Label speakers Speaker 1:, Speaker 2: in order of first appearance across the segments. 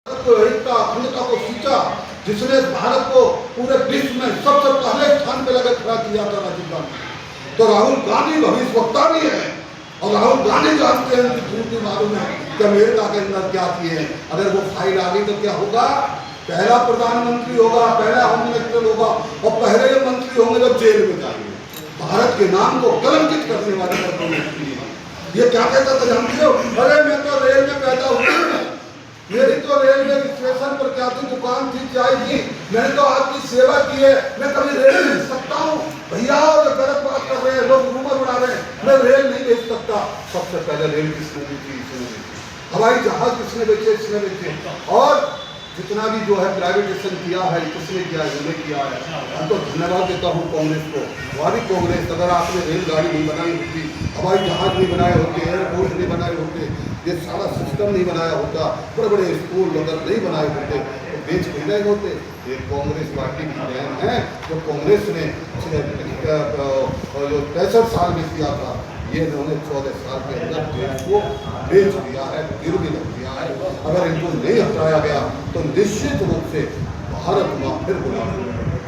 Speaker 1: को एकता अखंडता को सींचा, जिसने भारत को पूरे विश्व में सबसे पहले स्थान पे लगा खड़ा किया था राजीव गांधी। तो राहुल गांधी भविष्यवक्ता भी है और राहुल गांधी जानते हैं कि झूठ नहीं मालूम है कि अमेरिका के अंदर क्या किए हैं। अगर वो फाइल आ गई तो क्या होगा? पहला प्रधानमंत्री होगा, पहला होम मिनिस्टर होगा और पहले मंत्री होंगे जब जेल में जाएंगे। भारत के नाम को कलंकित करने वाले ये क्या कहता था जानते हो? अरे मैं तो रेल में पैदा हुआ, मेरी तो रेलवे स्टेशन पर क्या थी, दुकान थी, चाय थी, मैंने तो आपकी सेवा की है, मैं कभी रेल भेज सकता हूँ? भैया गलत बात कर रहे हैं लोग, रूमर उड़ा रहे हैं, मैं रेल नहीं भेज सकता। सबसे पहले रेल किसने बेची? इसने बेची। हवाई जहाज किसने बेचे? इसने बेचे। और जितना भी जो है प्राइवेटाइजेशन किया है, किसने किया है? उन्हें किया है। मैं तो धन्यवाद देता हूँ कांग्रेस को। हमारी कांग्रेस, अगर आपने रेलगाड़ी नहीं बनाई होती, हवाई जहाज नहीं बनाए होते, एयरपोर्ट नहीं बनाए होते, ये सारा सिस्टम नहीं बनाया होता, बड़े बड़े स्कूल अगर नहीं बनाए होते तो बेच नहीं रहे होते। ये कांग्रेस पार्टी की देन है जो कांग्रेस ने जो 65 साल में किया था, ये इन्होंने 14 साल के अंदर देश को बेच दिया है, गिरवी रख दिया है। अगर इनको नहीं हटाया गया तो निश्चित रूप से भारत में फिर गुलाम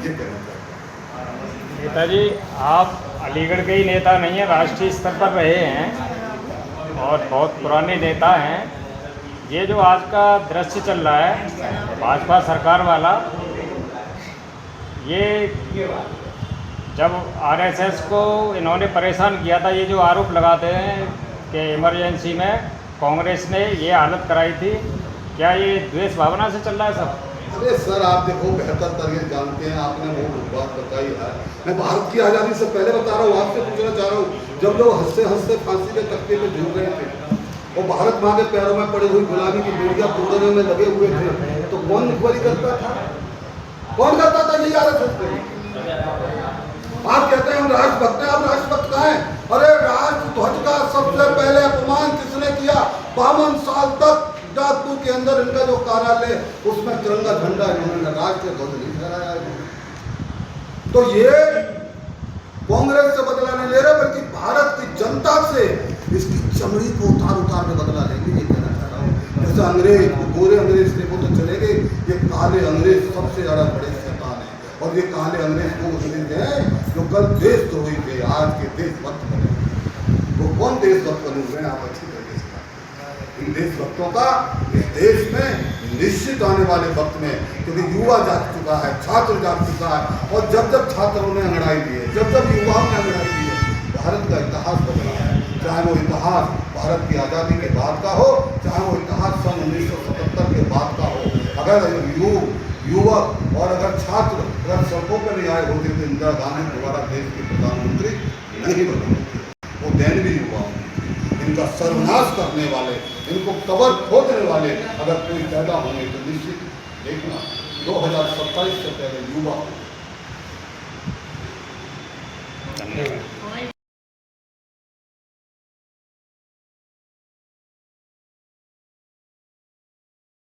Speaker 1: ये कहना चाहता हूँ।
Speaker 2: नेताजी, आप अलीगढ़ के ही नेता नहीं हैं, राष्ट्रीय स्तर पर रहे हैं और बहुत पुराने नेता हैं। ये जो आज का दृश्य चल रहा है भाजपा सरकार वाला, ये जब आरएसएस को इन्होंने परेशान किया था, ये जो आरोप लगाते हैं कि इमरजेंसी में कांग्रेस ने ये हालत कराई थी, क्या ये द्वेष भावना से चल रहा है सब?
Speaker 1: अरे सर, आप देखो बेहतर तरह जानते हैं, आपने वो बात बताई है। मैं भारत की आज़ादी से पहले बता रहा हूँ, आपसे पूछना चाह रहा हूँ, जब लोग हंसते हंसते फांसी के तख्ते पे झूल रहे थे और भारत माँ के पैरों में पड़ी हुई गुलामी की बेड़ियां तोड़ने में लगे हुए थे, तो कौन मुखबरी करता था? कौन करता था? नहीं आ रहा। आप कहते हैं हम राष्ट्रभक्त हैं, हम राष्ट्रभक्त कहाँ हैं? अरे राष्ट्रध्वज का सबसे पहले अपमान किसने किया? 52 साल तक जातपुर के अंदर इनका जो कार्यालय, उसमें तिरंगा झंडा इन्होंने राष्ट्रीय ध्वज नहीं फहराया। तो ये कांग्रेस से बदला नहीं ले रहे, बल्कि भारत की जनता से इसकी चमड़ी को उतार उतार के बदला लेंगे, ये कहना चाह रहा हूँ। जैसे अंग्रेज, गोरे अंग्रेज थे वो तो चले गए, ये काले अंग्रेज सबसे ज्यादा बड़े शैतान है। और ये काले अंग्रेज वो अंग्रेज हैं जो कल देशद्रोही थे, आज के देशभक्त बने। वो कौन देशभक्त बने हुए हैं? आप अच्छी तरीके से इन देशभक्तों का इस देश में निश्चित आने वाले वक्त में, क्योंकि युवा जाग चुका है, छात्र जाग चुका है, और जब जब छात्रों ने अंगड़ाई दी है, जब जब युवाओं ने अंगड़ाई दी है, भारत का इतिहास बदला है। चाहे वो इतिहास भारत की आज़ादी के बाद का हो, चाहे वो इतिहास सन 1977 के बाद का हो। अगर युवक और अगर छात्र अगर सड़कों पर नहीं आए होते तो इंदिरा गांधी दोबारा देश के प्रधानमंत्री नहीं बने होते। वो दैनवी युवाओं, इनका सर्वनाश करने वाले, इनको कबर खोदने वाले अगर कोई पैदा होंगे तो निश्चित देखना 2027 से पहले युवा।
Speaker 2: धन्यवाद।